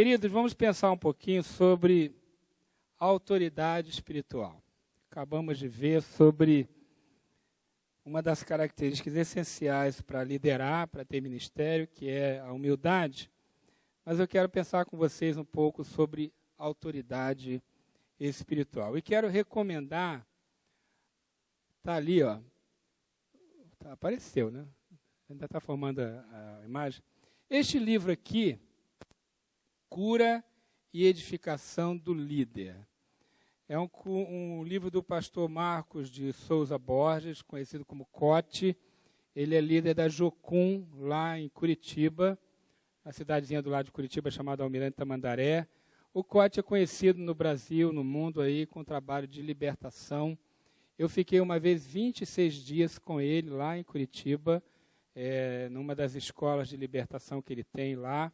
Queridos, vamos pensar um pouquinho sobre autoridade espiritual. Acabamos de ver sobre uma das características essenciais para liderar, para ter ministério, que é a humildade. Mas eu quero pensar com vocês um pouco sobre autoridade espiritual. E quero recomendar, está ali, ó, apareceu, né? Ainda está formando a imagem. Este livro aqui, Cura e Edificação do Líder. É um livro do pastor Marcos de Souza Borges, conhecido como Cote. Ele é líder da Jocum, lá em Curitiba, a cidadezinha do lado de Curitiba, chamada Almirante Tamandaré. O Cote é conhecido no Brasil, no mundo, aí, com trabalho de libertação. Eu fiquei uma vez 26 dias com ele lá em Curitiba, numa das escolas de libertação que ele tem lá.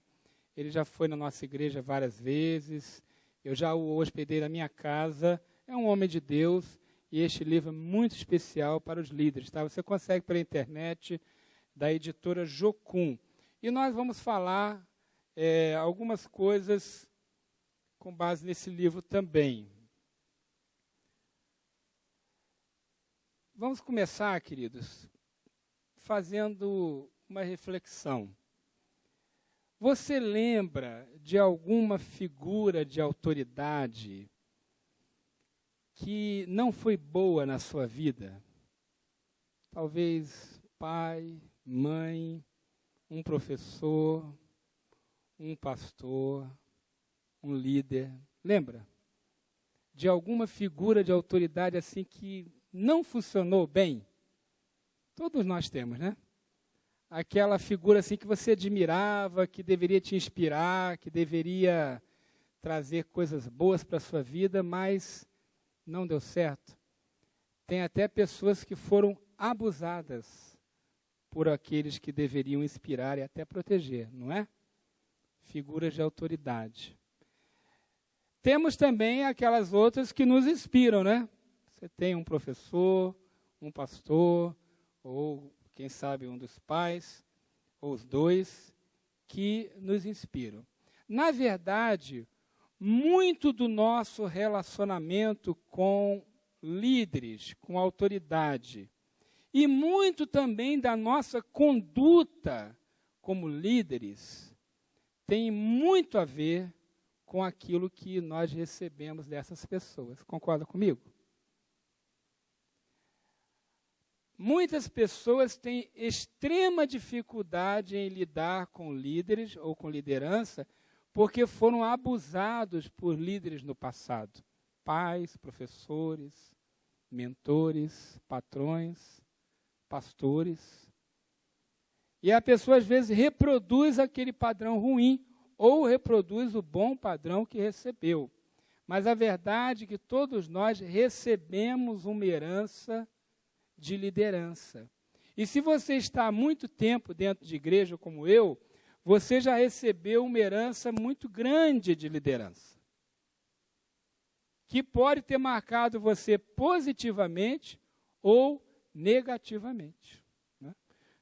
Ele já foi na nossa igreja várias vezes. Eu já o hospedei na minha casa. É um homem de Deus. E este livro é muito especial para os líderes. Tá? Você consegue pela internet, da editora Jocum. E nós vamos falar algumas coisas com base nesse livro também. Vamos começar, queridos, fazendo uma reflexão. Você lembra de alguma figura de autoridade que não foi boa na sua vida? Talvez pai, mãe, um professor, um pastor, um líder. Lembra? De alguma figura de autoridade assim que não funcionou bem? Todos nós temos, né? Aquela figura assim que você admirava, que deveria te inspirar, que deveria trazer coisas boas para a sua vida, mas não deu certo. Tem até pessoas que foram abusadas por aqueles que deveriam inspirar e até proteger, não é? Figuras de autoridade. Temos também aquelas outras que nos inspiram, né? Você tem um professor, um pastor, ou quem sabe um dos pais, ou os dois, que nos inspiram. Na verdade, muito do nosso relacionamento com líderes, com autoridade, e muito também da nossa conduta como líderes, tem muito a ver com aquilo que nós recebemos dessas pessoas. Concorda comigo? Muitas pessoas têm extrema dificuldade em lidar com líderes ou com liderança porque foram abusados por líderes no passado. Pais, professores, mentores, patrões, pastores. E a pessoa, às vezes, reproduz aquele padrão ruim ou reproduz o bom padrão que recebeu. Mas a verdade é que todos nós recebemos uma herança de liderança. E se você está há muito tempo dentro de igreja como eu, você já recebeu uma herança muito grande de liderança, que pode ter marcado você positivamente ou negativamente. Né?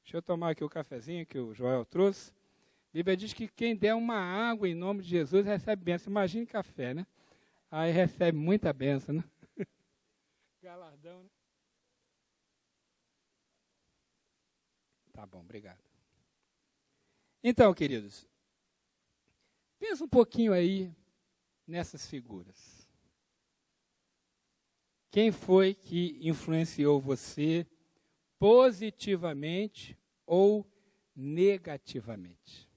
Deixa eu tomar aqui o cafezinho que o Joel trouxe. A Bíblia diz que quem der uma água em nome de Jesus recebe bênção. Imagine café, né? Aí recebe muita bênção, né? Galardão, né? Tá bom, obrigado. Então, queridos, pensa um pouquinho aí nessas figuras. Quem foi que influenciou você positivamente ou negativamente?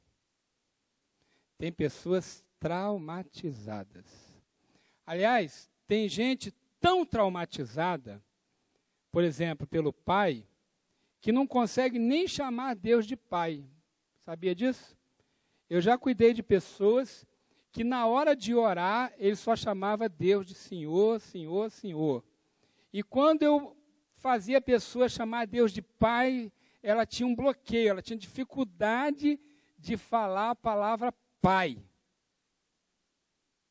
Tem pessoas traumatizadas. Aliás, tem gente tão traumatizada, por exemplo, pelo pai, que não consegue nem chamar Deus de pai. Sabia disso? Eu já cuidei de pessoas que na hora de orar, ele só chamava Deus de Senhor, Senhor, Senhor. E quando eu fazia a pessoa chamar Deus de pai, ela tinha um bloqueio, ela tinha dificuldade de falar a palavra pai.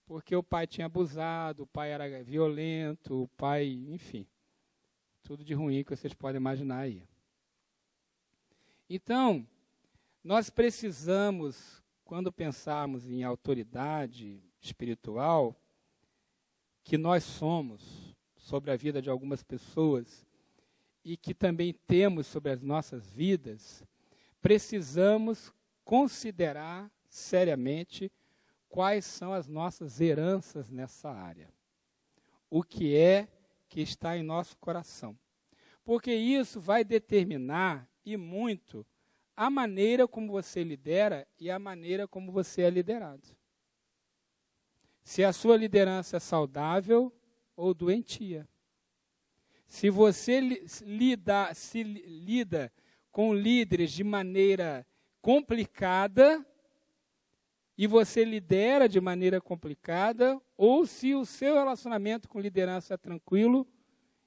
Porque o pai tinha abusado, o pai era violento, o pai, enfim, tudo de ruim que vocês podem imaginar aí. Então, nós precisamos quando pensarmos em autoridade espiritual, que nós somos sobre a vida de algumas pessoas e que também temos sobre as nossas vidas, precisamos considerar seriamente quais são as nossas heranças nessa área. O que é que está em nosso coração. Porque isso vai determinar, e muito, a maneira como você lidera e a maneira como você é liderado. Se a sua liderança é saudável ou doentia. Se você lida com líderes de maneira complicada, e você lidera de maneira complicada, ou se o seu relacionamento com liderança é tranquilo,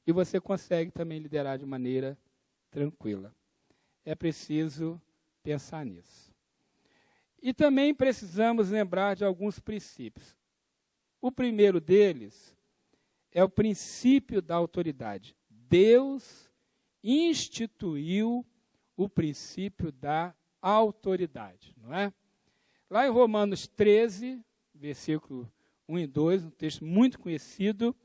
e você consegue também liderar de maneira tranquila. É preciso pensar nisso. E também precisamos lembrar de alguns princípios. O primeiro deles é o princípio da autoridade. Deus instituiu o princípio da autoridade, não é? Lá em Romanos 13, versículo 1 e 2, um texto muito conhecido,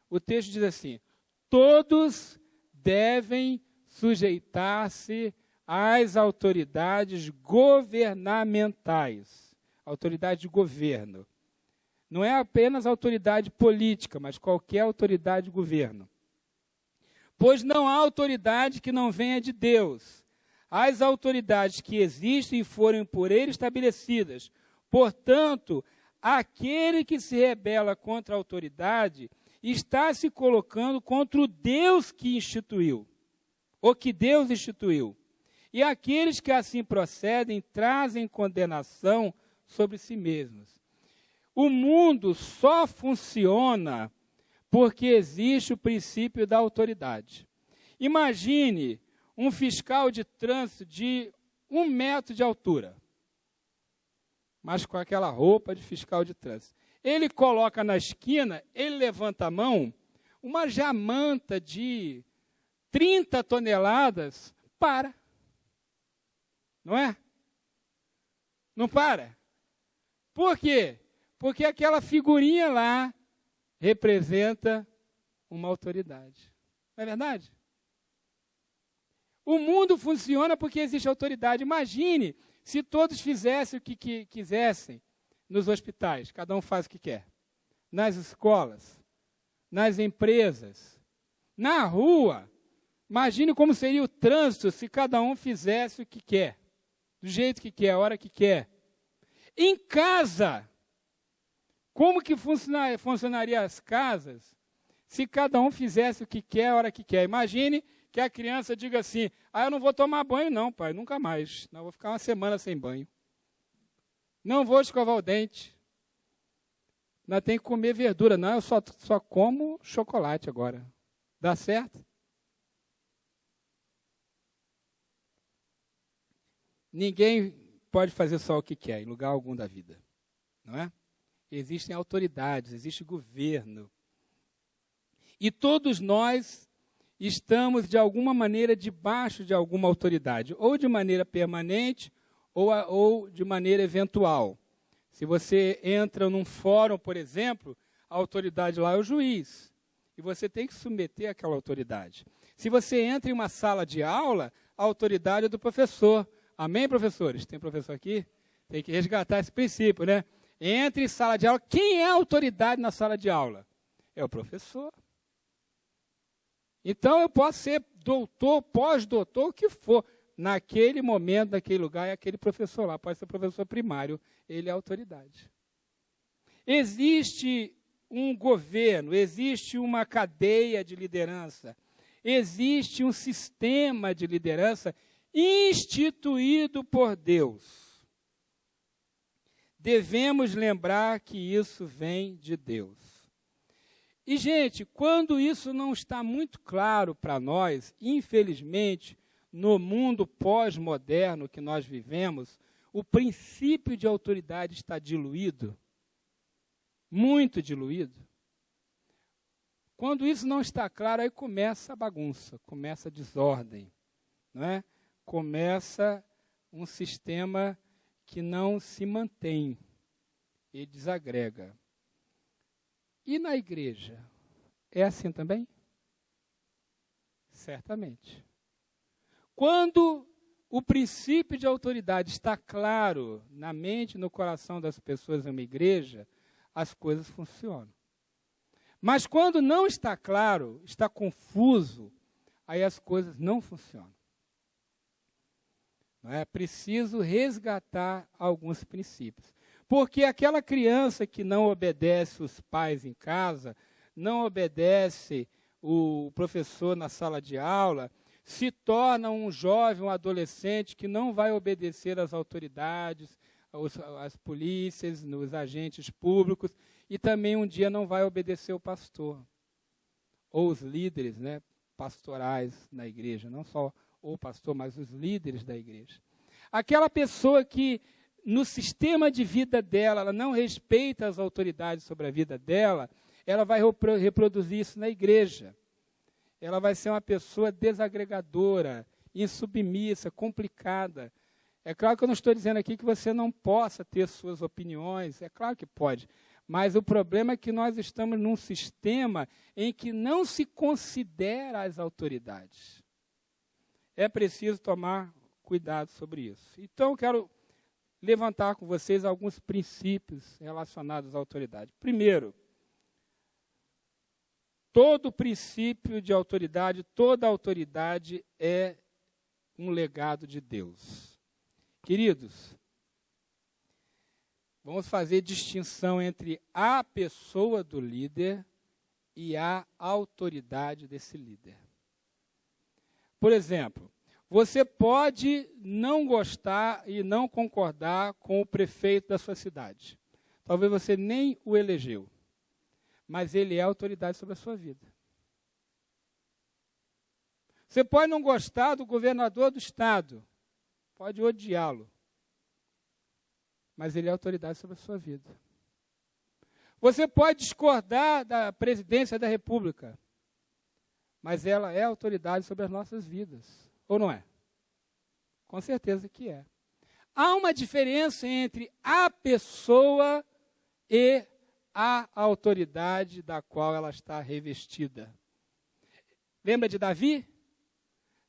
o texto diz assim: todos devem sujeitar-se às autoridades governamentais, autoridade de governo. Não é apenas autoridade política, mas qualquer autoridade de governo. Pois não há autoridade que não venha de Deus. As autoridades que existem foram por ele estabelecidas. Portanto, aquele que se rebela contra a autoridade está se colocando contra o Deus que instituiu, ou que Deus instituiu. E aqueles que assim procedem trazem condenação sobre si mesmos. O mundo só funciona porque existe o princípio da autoridade. Imagine um fiscal de trânsito de 1 metro de altura, mas com aquela roupa de fiscal de trânsito. Ele coloca na esquina, ele levanta a mão, uma jamanta de 30 toneladas, para. Não é? Não para. Por quê? Porque aquela figurinha lá representa uma autoridade. Não é verdade? O mundo funciona porque existe autoridade. Imagine se todos fizessem o que quisessem nos hospitais. Cada um faz o que quer. Nas escolas, nas empresas, na rua. Imagine como seria o trânsito se cada um fizesse o que quer. Do jeito que quer, a hora que quer. Em casa, como que funcionaria as casas se cada um fizesse o que quer, a hora que quer? Imagine que a criança diga assim: eu não vou tomar banho não, pai, nunca mais. Não, vou ficar uma semana sem banho. Não vou escovar o dente. Não tem que comer verdura. Não, eu só como chocolate agora. Dá certo? Ninguém pode fazer só o que quer, em lugar algum da vida. Não é? Existem autoridades, existe governo. E todos nós estamos, de alguma maneira, debaixo de alguma autoridade, ou de maneira permanente, ou de maneira eventual. Se você entra num fórum, por exemplo, a autoridade lá é o juiz, e você tem que submeter àquela autoridade. Se você entra em uma sala de aula, a autoridade é do professor. Amém, professores? Tem professor aqui? Tem que resgatar esse princípio, né? Entra em sala de aula. Quem é a autoridade na sala de aula? É o professor. Então, eu posso ser doutor, pós-doutor, o que for. Naquele momento, naquele lugar, é aquele professor lá. Pode ser professor primário. Ele é a autoridade. Existe um governo, existe uma cadeia de liderança, existe um sistema de liderança instituído por Deus. Devemos lembrar que isso vem de Deus. E, gente, quando isso não está muito claro para nós, infelizmente, no mundo pós-moderno que nós vivemos, o princípio de autoridade está diluído, muito diluído. Quando isso não está claro, aí começa a bagunça, começa a desordem, não é? Começa um sistema que não se mantém e desagrega. E na igreja, é assim também? Certamente. Quando o princípio de autoridade está claro na mente e no coração das pessoas em uma igreja, as coisas funcionam. Mas quando não está claro, está confuso, aí as coisas não funcionam. Não é preciso resgatar alguns princípios. Porque aquela criança que não obedece os pais em casa, não obedece o professor na sala de aula, se torna um jovem, um adolescente que não vai obedecer às autoridades, às polícias, os agentes públicos, e também um dia não vai obedecer o pastor, ou os líderes, né, pastorais na igreja, não só o pastor, mas os líderes da igreja. Aquela pessoa que no sistema de vida dela, ela não respeita as autoridades sobre a vida dela, ela vai reproduzir isso na igreja. Ela vai ser uma pessoa desagregadora, insubmissa, complicada. É claro que eu não estou dizendo aqui que você não possa ter suas opiniões, é claro que pode. Mas o problema é que nós estamos num sistema em que não se considera as autoridades. É preciso tomar cuidado sobre isso. Então, eu quero levantar com vocês alguns princípios relacionados à autoridade. Primeiro, todo princípio de autoridade, toda autoridade é um legado de Deus. Queridos, vamos fazer distinção entre a pessoa do líder e a autoridade desse líder. Por exemplo, você pode não gostar e não concordar com o prefeito da sua cidade. Talvez você nem o elegeu, mas ele é autoridade sobre a sua vida. Você pode não gostar do governador do estado, pode odiá-lo, mas ele é autoridade sobre a sua vida. Você pode discordar da presidência da República, mas ela é autoridade sobre as nossas vidas. Ou não é? Com certeza que é. Há uma diferença entre a pessoa e a autoridade da qual ela está revestida. Lembra de Davi?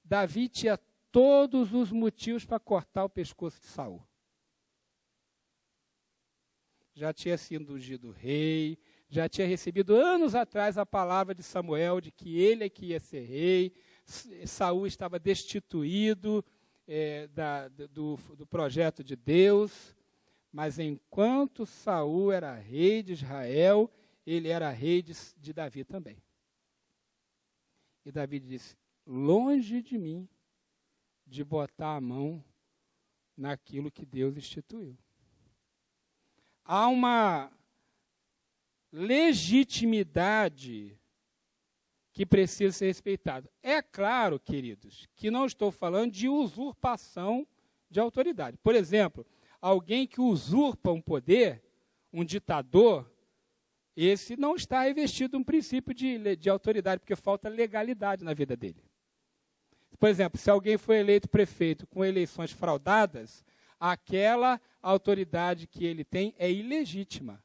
Davi tinha todos os motivos para cortar o pescoço de Saul. Já tinha sido ungido rei, já tinha recebido anos atrás a palavra de Samuel de que ele é que ia ser rei. Saul estava destituído do projeto de Deus, mas enquanto Saul era rei de Israel, ele era rei de Davi também. E Davi disse, longe de mim de botar a mão naquilo que Deus instituiu. Há uma legitimidade que precisa ser respeitada. É claro, queridos, que não estou falando de usurpação de autoridade. Por exemplo, alguém que usurpa um poder, um ditador, esse não está revestido de um princípio de autoridade, porque falta legalidade na vida dele. Por exemplo, se alguém foi eleito prefeito com eleições fraudadas, aquela autoridade que ele tem é ilegítima,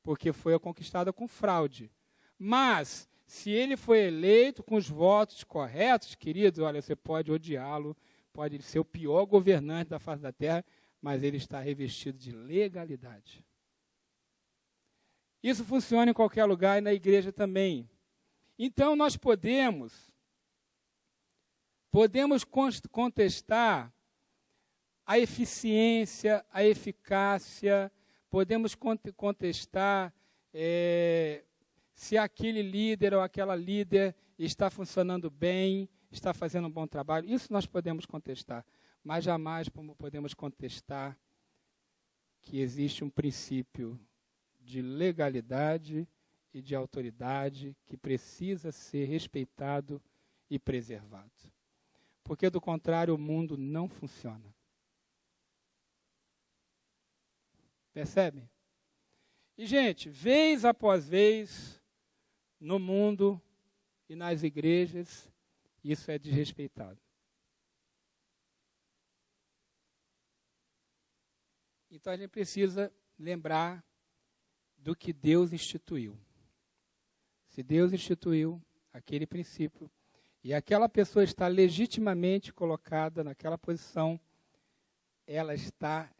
porque foi conquistada com fraude. Mas, se ele foi eleito com os votos corretos, queridos, olha, você pode odiá-lo, pode ser o pior governante da face da terra, mas ele está revestido de legalidade. Isso funciona em qualquer lugar e na igreja também. Então, nós podemos contestar a eficiência, a eficácia, podemos contestar se aquele líder ou aquela líder está funcionando bem, está fazendo um bom trabalho. Isso nós podemos contestar, mas jamais podemos contestar que existe um princípio de legalidade e de autoridade que precisa ser respeitado e preservado. Porque, do contrário, o mundo não funciona. Percebem? E, gente, vez após vez, no mundo e nas igrejas, isso é desrespeitado. Então a gente precisa lembrar do que Deus instituiu. Se Deus instituiu aquele princípio e aquela pessoa está legitimamente colocada naquela posição, ela está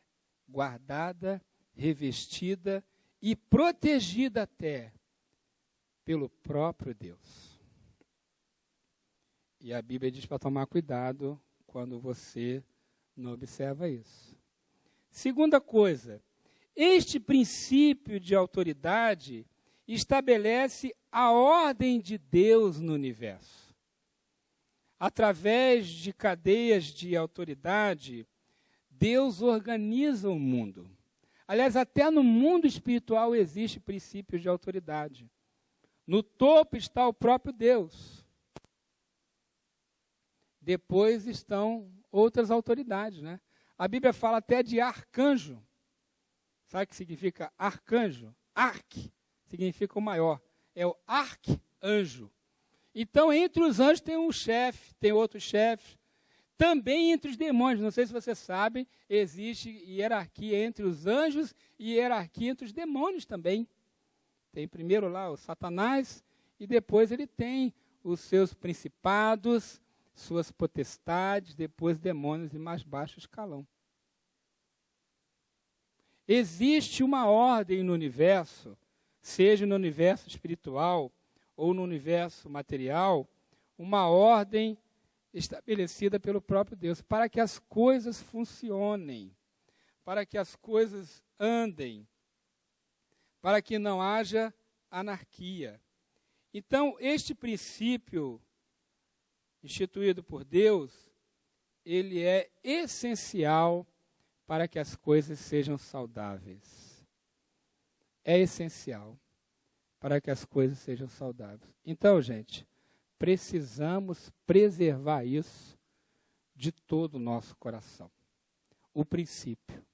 guardada, revestida e protegida até pelo próprio Deus. E a Bíblia diz para tomar cuidado quando você não observa isso. Segunda coisa, este princípio de autoridade estabelece a ordem de Deus no universo. Através de cadeias de autoridade, Deus organiza o mundo. Aliás, até no mundo espiritual existe princípios de autoridade. No topo está o próprio Deus. Depois estão outras autoridades, né? A Bíblia fala até de arcanjo. Sabe o que significa arcanjo? Arque significa o maior. É o arcanjo. Então, entre os anjos tem um chefe, tem outros chefes. Também entre os demônios, não sei se vocês sabem, existe hierarquia entre os anjos e hierarquia entre os demônios também. Tem primeiro lá o Satanás e depois ele tem os seus principados, suas potestades, depois demônios de mais baixo escalão. Existe uma ordem no universo, seja no universo espiritual ou no universo material, uma ordem estabelecida pelo próprio Deus, para que as coisas funcionem, para que as coisas andem, para que não haja anarquia. Então, este princípio instituído por Deus, ele é essencial para que as coisas sejam saudáveis. É essencial para que as coisas sejam saudáveis. Então, gente, precisamos preservar isso de todo o nosso coração. O princípio.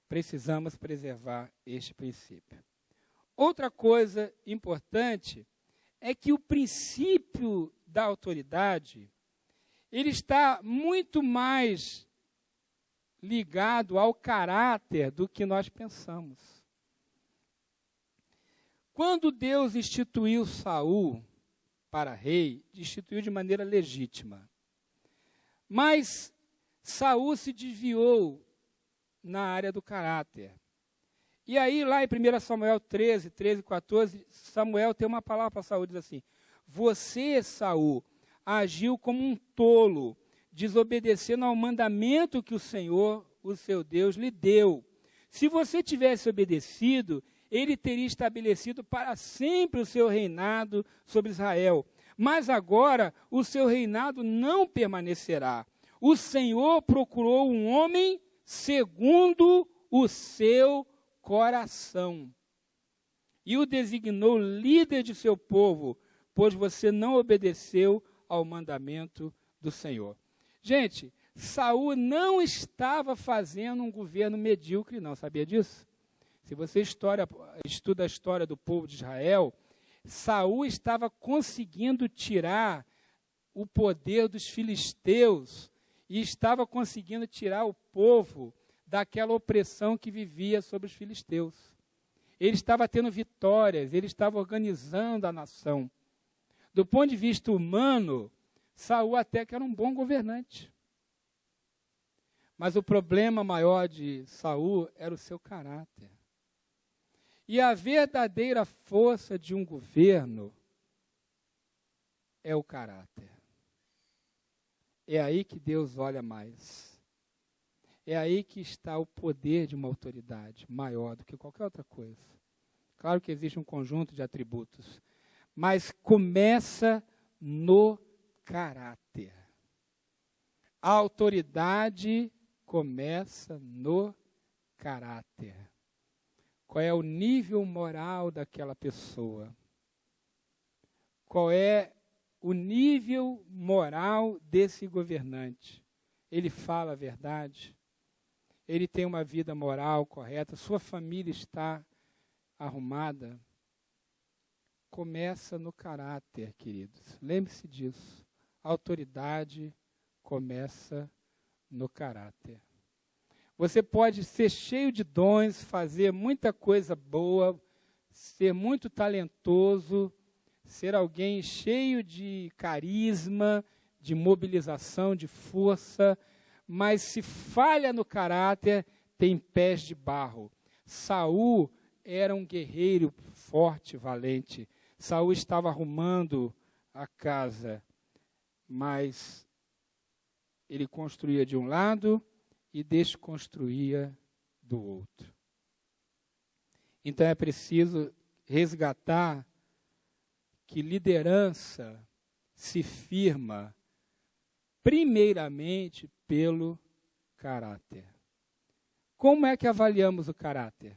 Precisamos preservar este princípio. Outra coisa importante é que o princípio da autoridade, ele está muito mais ligado ao caráter do que nós pensamos. Quando Deus instituiu Saul para rei, instituiu de maneira legítima. Mas Saul se desviou na área do caráter. E aí, lá em 1 Samuel 13, 14, Samuel tem uma palavra para Saul, diz assim: você, Saul, agiu como um tolo, desobedecendo ao mandamento que o Senhor, o seu Deus, lhe deu. Se você tivesse obedecido, ele teria estabelecido para sempre o seu reinado sobre Israel. Mas agora o seu reinado não permanecerá. O Senhor procurou um homem segundo o seu coração e o designou líder de seu povo, pois você não obedeceu ao mandamento do Senhor. Gente, Saul não estava fazendo um governo medíocre, não, sabia disso? Se você estuda a história do povo de Israel, Saul estava conseguindo tirar o poder dos filisteus e estava conseguindo tirar o povo daquela opressão que vivia sobre os filisteus. Ele estava tendo vitórias, ele estava organizando a nação. Do ponto de vista humano, Saul até que era um bom governante. Mas o problema maior de Saul era o seu caráter. E a verdadeira força de um governo é o caráter. É aí que Deus olha mais. É aí que está o poder de uma autoridade maior do que qualquer outra coisa. Claro que existe um conjunto de atributos, mas começa no caráter. A autoridade começa no caráter. Qual é o nível moral daquela pessoa? Qual é o nível moral desse governante? Ele fala a verdade? Ele tem uma vida moral correta? Sua família está arrumada? Começa no caráter, queridos. Lembre-se disso. A autoridade começa no caráter. Você pode ser cheio de dons, fazer muita coisa boa, ser muito talentoso, ser alguém cheio de carisma, de mobilização, de força, mas se falha no caráter, tem pés de barro. Saul era um guerreiro forte, valente. Saul estava arrumando a casa, mas ele construía de um lado e desconstruía do outro. Então é preciso resgatar que liderança se firma primeiramente pelo caráter. Como é que avaliamos o caráter?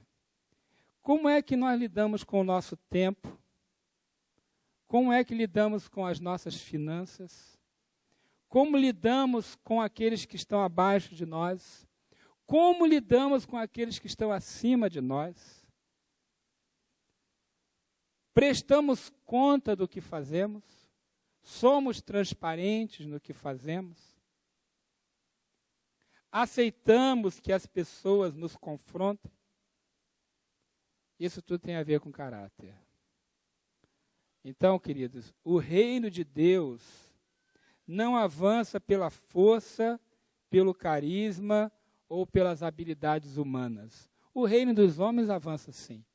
Como é que nós lidamos com o nosso tempo? Como é que lidamos com as nossas finanças? Como lidamos com aqueles que estão abaixo de nós? Como lidamos com aqueles que estão acima de nós? Prestamos conta do que fazemos? Somos transparentes no que fazemos? Aceitamos que as pessoas nos confrontem? Isso tudo tem a ver com caráter. Então, queridos, o reino de Deus não avança pela força, pelo carisma ou pelas habilidades humanas. O reino dos homens avança sim,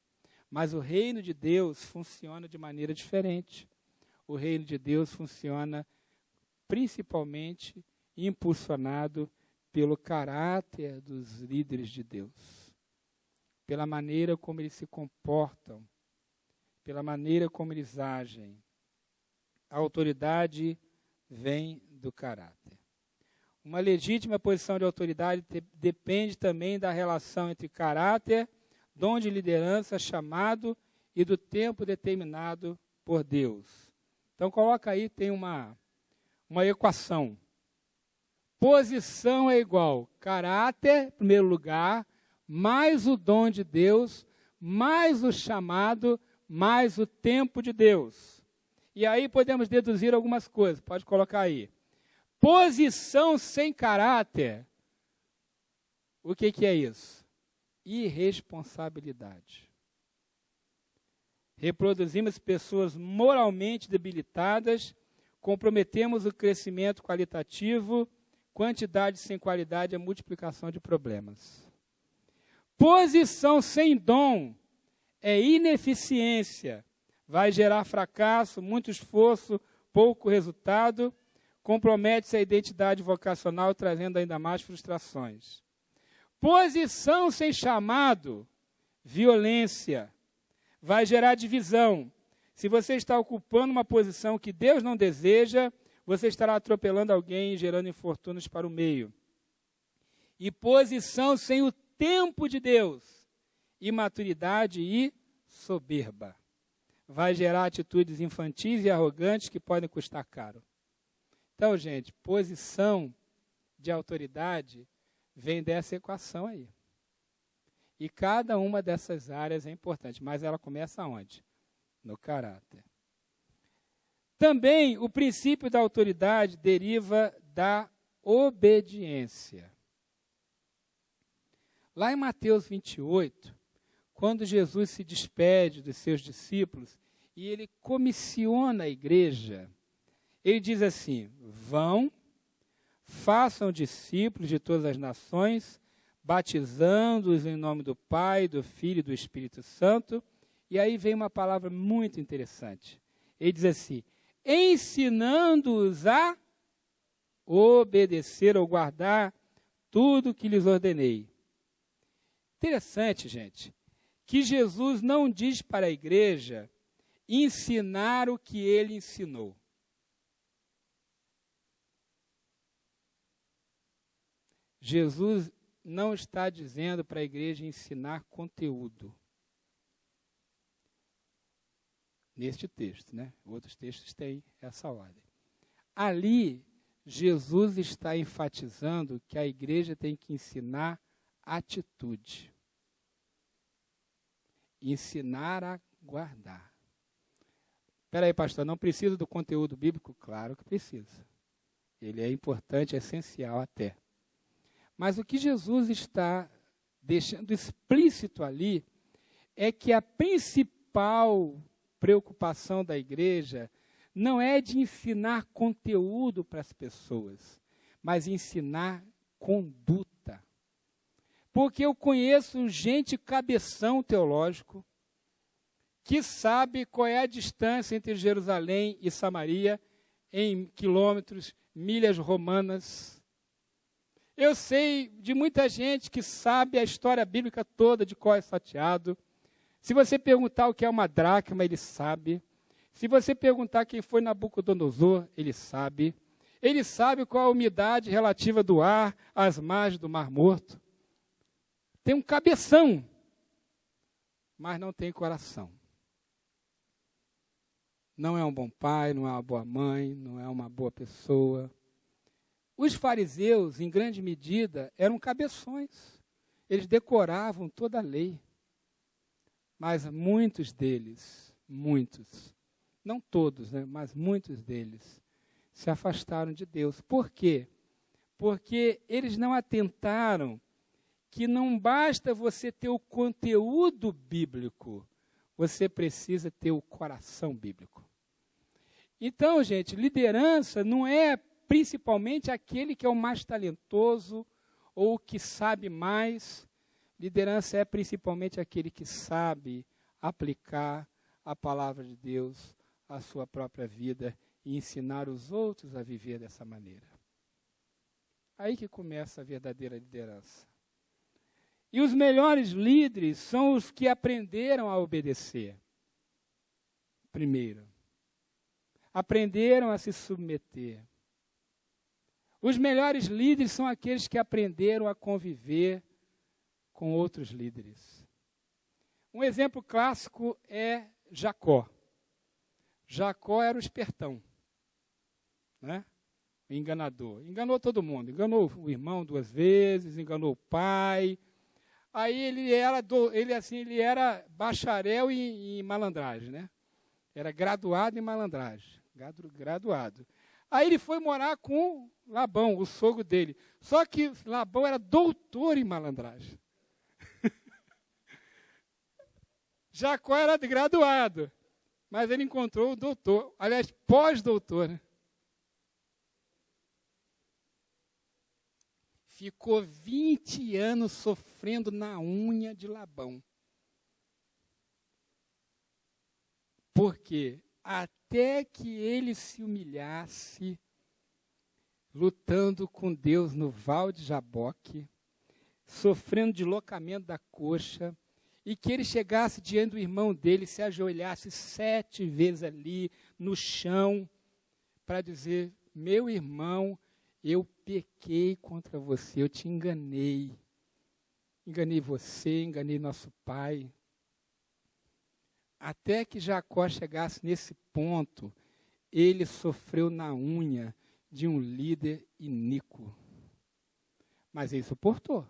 mas o reino de Deus funciona de maneira diferente. O reino de Deus funciona principalmente impulsionado pelo caráter dos líderes de Deus, pela maneira como eles se comportam, pela maneira como eles agem. A autoridade vem do caráter. Uma legítima posição de autoridade depende também da relação entre caráter, dom de liderança chamado e do tempo determinado por Deus. Então coloca aí, tem uma equação. Posição é igual caráter, em primeiro lugar, mais o dom de Deus, mais o chamado, mais o tempo de Deus. E aí podemos deduzir algumas coisas, pode colocar aí. Posição sem caráter, o que é isso? Irresponsabilidade. Reproduzimos pessoas moralmente debilitadas, comprometemos o crescimento qualitativo, quantidade sem qualidade, a multiplicação de problemas. Posição sem dom é ineficiência, vai gerar fracasso, muito esforço, pouco resultado, compromete-se a identidade vocacional, trazendo ainda mais frustrações. Posição sem chamado, violência, vai gerar divisão. Se você está ocupando uma posição que Deus não deseja, você estará atropelando alguém e gerando infortúnios para o meio. E posição sem o tempo de Deus, imaturidade e soberba. Vai gerar atitudes infantis e arrogantes que podem custar caro. Então, gente, posição de autoridade vem dessa equação aí. E cada uma dessas áreas é importante, mas ela começa onde? No caráter. Também o princípio da autoridade deriva da obediência. Lá em Mateus 28, quando Jesus se despede dos seus discípulos e ele comissiona a igreja, ele diz assim: vão, façam discípulos de todas as nações, batizando-os em nome do Pai, do Filho e do Espírito Santo. E aí vem uma palavra muito interessante. Ele diz assim: ensinando-os a obedecer ou guardar tudo o que lhes ordenei. Interessante, gente, que Jesus não diz para a igreja ensinar o que ele ensinou. Jesus não está dizendo para a igreja ensinar conteúdo. Neste texto, né? Outros textos têm essa ordem. Ali, Jesus está enfatizando que a igreja tem que ensinar atitude. Ensinar a guardar. Espera aí, pastor, não precisa do conteúdo bíblico? Claro que precisa. Ele é importante, é essencial até. Mas o que Jesus está deixando explícito ali é que a principal preocupação da igreja não é de ensinar conteúdo para as pessoas, mas ensinar conduta. Porque eu conheço gente cabeção teológico que sabe qual é a distância entre Jerusalém e Samaria em quilômetros, milhas romanas. Eu sei de muita gente que sabe a história bíblica toda de cor salteado. Se você perguntar o que é uma dracma, ele sabe. Se você perguntar quem foi Nabucodonosor, ele sabe. Ele sabe qual a umidade relativa do ar às margens do Mar Morto. Tem um cabeção, mas não tem coração. Não é um bom pai, não é uma boa mãe, não é uma boa pessoa. Os fariseus, em grande medida, eram cabeções. Eles decoravam toda a lei. Mas muitos deles, não todos, né, mas muitos deles, se afastaram de Deus. Por quê? Porque eles não atentaram que não basta você ter o conteúdo bíblico, você precisa ter o coração bíblico. Então, gente, liderança não é principalmente aquele que é o mais talentoso ou que sabe mais. Liderança é principalmente aquele que sabe aplicar a palavra de Deus à sua própria vida e ensinar os outros a viver dessa maneira. Aí que começa a verdadeira liderança. E os melhores líderes são os que aprenderam a obedecer. Primeiro, aprenderam a se submeter. Os melhores líderes são aqueles que aprenderam a conviver com outros líderes. Um exemplo clássico é Jacó. Jacó era o espertão, né? O enganador. Enganou todo mundo. Enganou o irmão 2 vezes, enganou o pai. Aí ele era bacharel em malandragem, né? Era graduado em malandragem. Graduado. Aí ele foi morar com Labão, o sogro dele. Só que Labão era doutor em malandragem. Jacó era graduado, mas ele encontrou o doutor, aliás, pós-doutor, né? Ficou 20 anos sofrendo na unha de Labão. Por quê? Até que ele se humilhasse, lutando com Deus no Val de Jaboque, sofrendo deslocamento da coxa, e que ele chegasse diante do irmão dele, se ajoelhasse 7 vezes ali no chão, para dizer: meu irmão, eu pequei contra você, eu te enganei. Enganei você, enganei nosso pai. Até que Jacó chegasse nesse ponto, ele sofreu na unha de um líder iníquo. Mas ele suportou.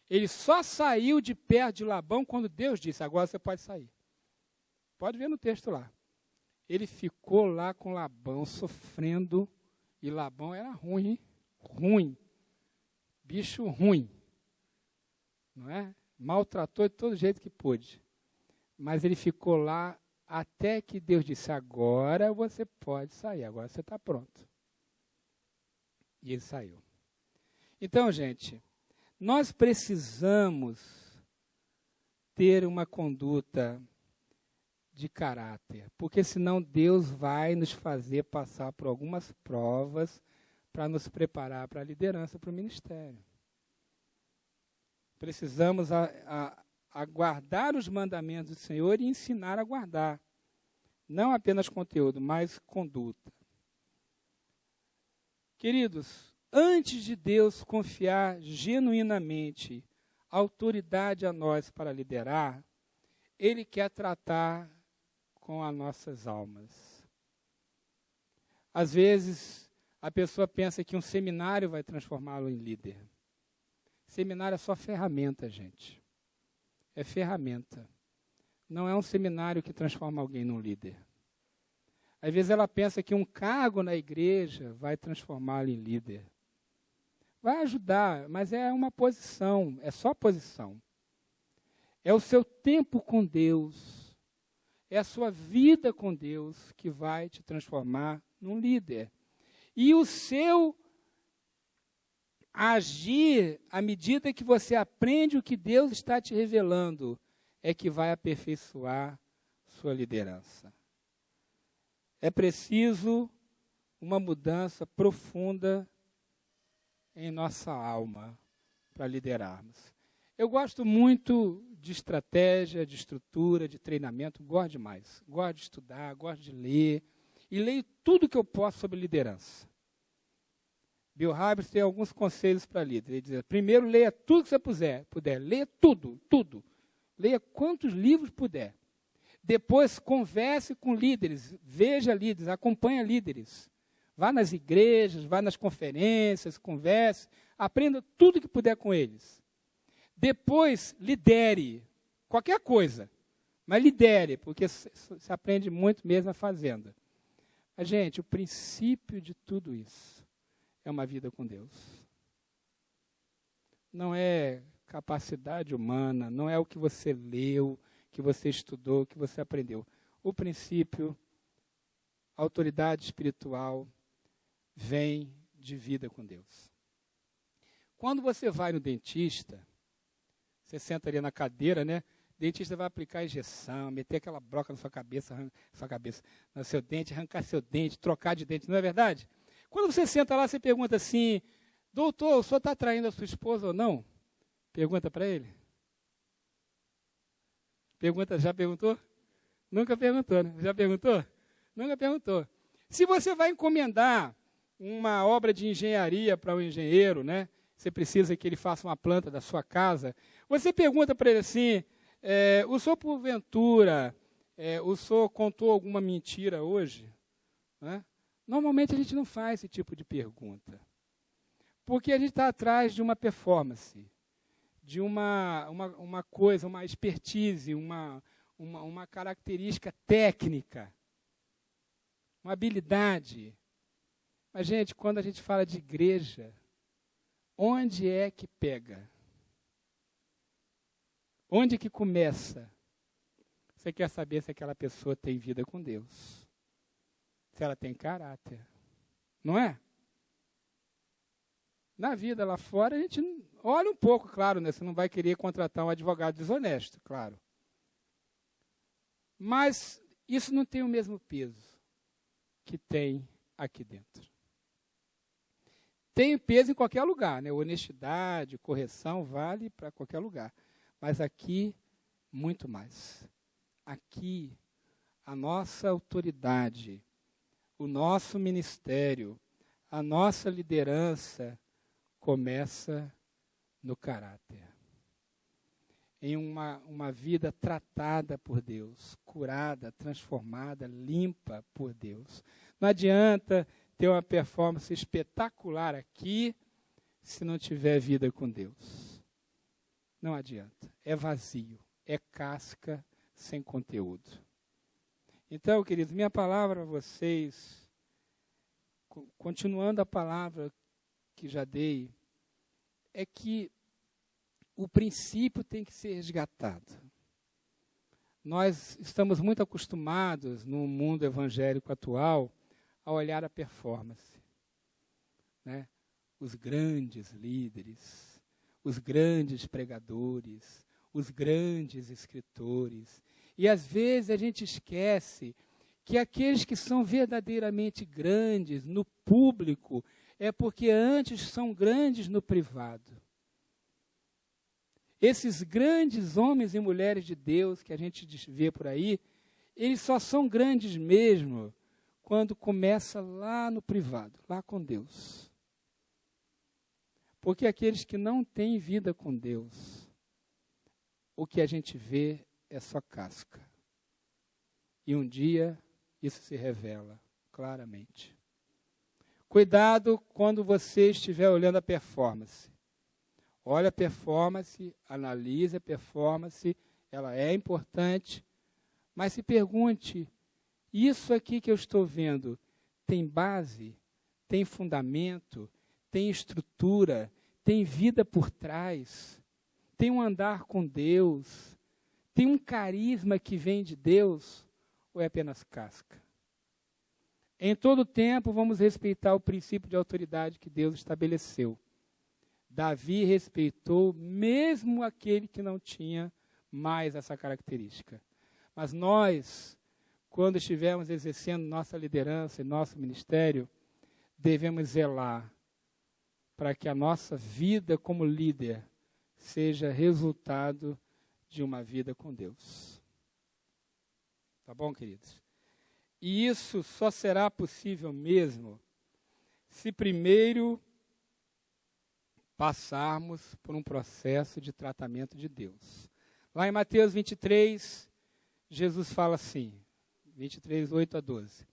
Ele só saiu de perto de Labão quando Deus disse: agora você pode sair. Pode ver no texto lá. Ele ficou lá com Labão, sofrendo, e Labão era ruim, ruim. Bicho ruim. Não é? Maltratou de todo jeito que pôde. Mas ele ficou lá até que Deus disse: agora você pode sair, agora você está pronto. E ele saiu. Então, gente, nós precisamos ter uma conduta de caráter, porque senão Deus vai nos fazer passar por algumas provas para nos preparar para a liderança, para o ministério. Precisamos aguardar os mandamentos do Senhor e ensinar a guardar. Não apenas conteúdo, mas conduta. Queridos, antes de Deus confiar genuinamente autoridade a nós para liderar, Ele quer tratar com as nossas almas. Às vezes, a pessoa pensa que um seminário vai transformá-lo em líder. Seminário é só ferramenta, gente. É ferramenta. Não é um seminário que transforma alguém num líder. Às vezes ela pensa que um cargo na igreja vai transformá-lo em líder. Vai ajudar, mas é uma posição, é só posição. É o seu tempo com Deus, é a sua vida com Deus que vai te transformar num líder. E o seu agir, à medida que você aprende o que Deus está te revelando, é que vai aperfeiçoar sua liderança. É preciso uma mudança profunda em nossa alma para liderarmos. Eu gosto muito de estratégia, de estrutura, de treinamento, gosto demais. Gosto de estudar, gosto de ler, e leio tudo que eu posso sobre liderança. Bill Hybels tem alguns conselhos para líder. Ele diz, primeiro, leia tudo que você puder. Leia tudo. Leia quantos livros puder. Depois, converse com líderes, veja líderes, acompanhe líderes. Vá nas igrejas, vá nas conferências, converse, aprenda tudo que puder com eles. Depois, lidere qualquer coisa, mas lidere, porque se aprende muito mesmo fazendo. Mas, gente, o princípio de tudo isso é uma vida com Deus. Não é capacidade humana, não é o que você leu, que você estudou, que você aprendeu. O princípio, a autoridade espiritual, vem de vida com Deus. Quando você vai no dentista, você senta ali na cadeira, né? O dentista vai aplicar a injeção, meter aquela broca na sua cabeça, no seu dente, arrancar seu dente, trocar de dente, não é verdade? Quando você senta lá, você pergunta assim, doutor, o senhor está traindo a sua esposa ou não? Pergunta para ele. Já perguntou? Nunca perguntou, né? Já perguntou? Nunca perguntou. Se você vai encomendar uma obra de engenharia para um engenheiro, né? Você precisa que ele faça uma planta da sua casa, você pergunta para ele assim, o senhor porventura, o senhor contou alguma mentira hoje? Né? Normalmente a gente não faz esse tipo de pergunta, porque a gente está atrás de uma performance, de uma coisa, uma expertise, uma característica técnica, uma habilidade. Mas, gente, quando a gente fala de igreja, onde é que pega? Onde que começa? Você quer saber se aquela pessoa tem vida com Deus, se ela tem caráter, não é? Na vida lá fora, a gente olha um pouco, claro, né? Você não vai querer contratar um advogado desonesto, claro. Mas isso não tem o mesmo peso que tem aqui dentro. Tem peso em qualquer lugar, né? Honestidade, correção, vale para qualquer lugar. Mas aqui, muito mais. Aqui, a nossa autoridade, o nosso ministério, a nossa liderança começa no caráter. Em uma vida tratada por Deus, curada, transformada, limpa por Deus. Não adianta ter uma performance espetacular aqui se não tiver vida com Deus. Não adianta. É vazio. É casca sem conteúdo. Então, queridos, minha palavra a vocês, continuando a palavra que já dei, é que o princípio tem que ser resgatado. Nós estamos muito acostumados, no mundo evangélico atual, a olhar a performance. Né? Os grandes líderes, os grandes pregadores, os grandes escritores. E às vezes a gente esquece que aqueles que são verdadeiramente grandes no público é porque antes são grandes no privado. Esses grandes homens e mulheres de Deus que a gente vê por aí, eles só são grandes mesmo quando começa lá no privado, lá com Deus. Porque aqueles que não têm vida com Deus, o que a gente vê é só casca. E um dia isso se revela claramente. Cuidado quando você estiver olhando a performance. Olha a performance, analise a performance, ela é importante, mas se pergunte, isso aqui que eu estou vendo tem base, tem fundamento, tem estrutura, tem vida por trás, tem um andar com Deus, tem um carisma que vem de Deus, ou é apenas casca? Em todo tempo vamos respeitar o princípio de autoridade que Deus estabeleceu. Davi respeitou mesmo aquele que não tinha mais essa característica. Mas nós, quando estivermos exercendo nossa liderança e nosso ministério, devemos zelar para que a nossa vida como líder seja resultado de uma vida com Deus. Tá bom, queridos? E isso só será possível mesmo se primeiro passarmos por um processo de tratamento de Deus. Lá em Mateus 23, Jesus fala assim, 23, 8 a 12.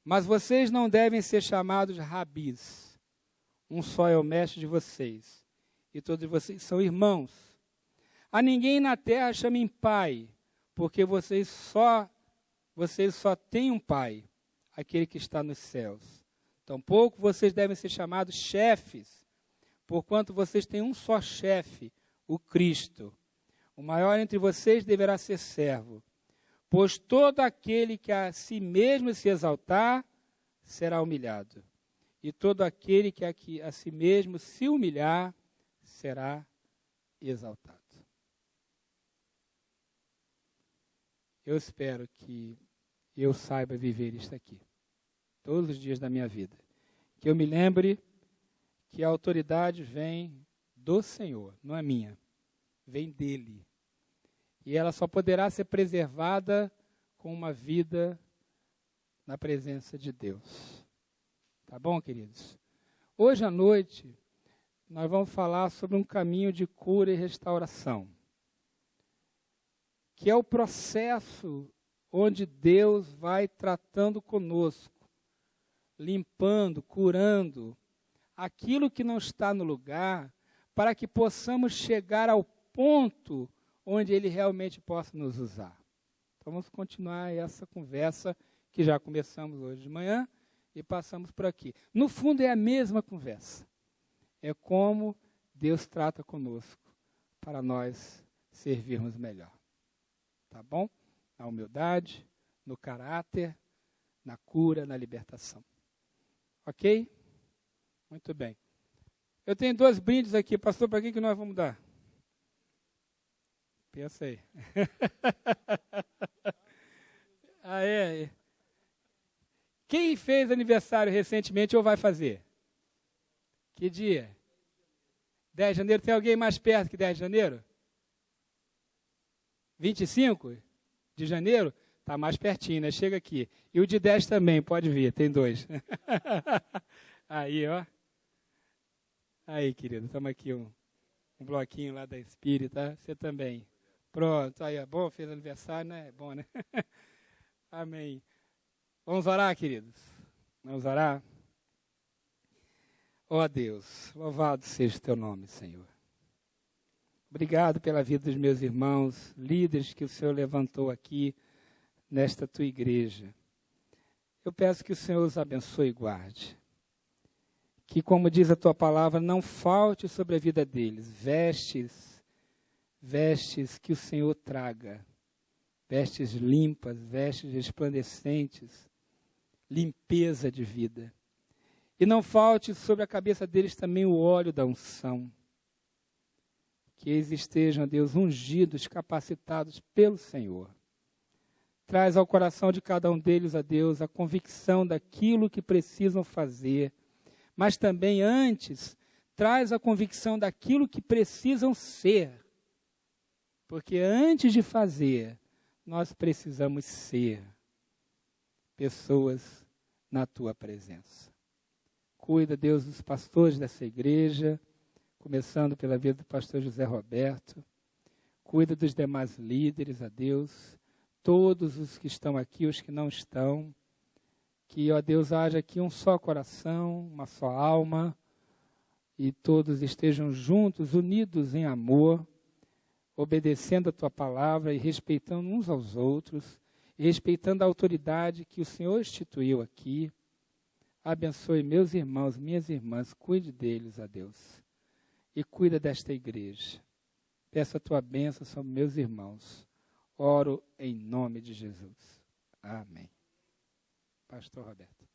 Mas vocês não devem ser chamados rabis. Um só é o mestre de vocês, e todos vocês são irmãos. A ninguém na terra chamem pai, porque vocês só têm um pai, aquele que está nos céus. Tampouco vocês devem ser chamados chefes, porquanto vocês têm um só chefe, o Cristo. O maior entre vocês deverá ser servo, pois todo aquele que a si mesmo se exaltar, será humilhado. E todo aquele que a si mesmo se humilhar, será exaltado. Eu espero que eu saiba viver isto aqui, todos os dias da minha vida. Que eu me lembre que a autoridade vem do Senhor, não é minha, vem dele. E ela só poderá ser preservada com uma vida na presença de Deus. Tá bom, queridos? Hoje à noite, nós vamos falar sobre um caminho de cura e restauração, que é o processo onde Deus vai tratando conosco, limpando, curando aquilo que não está no lugar, para que possamos chegar ao ponto onde Ele realmente possa nos usar. Então vamos continuar essa conversa que já começamos hoje de manhã e passamos por aqui. No fundo é a mesma conversa. É como Deus trata conosco para nós servirmos melhor. Tá bom? Na humildade, no caráter, na cura, na libertação. Ok? Muito bem. Eu tenho 2 brindes aqui. Pastor, para quem que nós vamos dar? Pensa aí. Ah, é? Quem fez aniversário recentemente ou vai fazer? Que dia? 10 de janeiro. Tem alguém mais perto que 10 de janeiro? 25 de janeiro? Está mais pertinho, né? Chega aqui. E o de 10 também, pode vir, tem 2. Aí, ó. Aí, querido, estamos aqui um bloquinho lá da Espírita, tá? Você também. Pronto, aí, ó. Bom, fez aniversário, né? É bom, né? Amém. Vamos orar, queridos? Vamos orar? Ó Deus, louvado seja o teu nome, Senhor. Obrigado pela vida dos meus irmãos, líderes que o Senhor levantou aqui nesta tua igreja. Eu peço que o Senhor os abençoe e guarde. Que, como diz a tua palavra, não falte sobre a vida deles vestes que o Senhor traga, vestes limpas, vestes resplandecentes, limpeza de vida. E não falte sobre a cabeça deles também o óleo da unção. Que eles estejam, Deus, ungidos, capacitados pelo Senhor. Traz ao coração de cada um deles, a Deus, a convicção daquilo que precisam fazer, mas também antes, traz a convicção daquilo que precisam ser. Porque antes de fazer, nós precisamos ser pessoas na tua presença. Cuida, Deus, dos pastores dessa igreja, começando pela vida do pastor José Roberto. Cuida dos demais líderes, a Deus, todos os que estão aqui, os que não estão. Que, ó Deus, haja aqui um só coração, uma só alma, e todos estejam juntos, unidos em amor, obedecendo a tua palavra e respeitando uns aos outros, e respeitando a autoridade que o Senhor instituiu aqui. Abençoe meus irmãos, minhas irmãs, cuide deles, a Deus. E cuida desta igreja. Peço a tua bênção sobre meus irmãos. Oro em nome de Jesus. Amém. Pastor Roberto.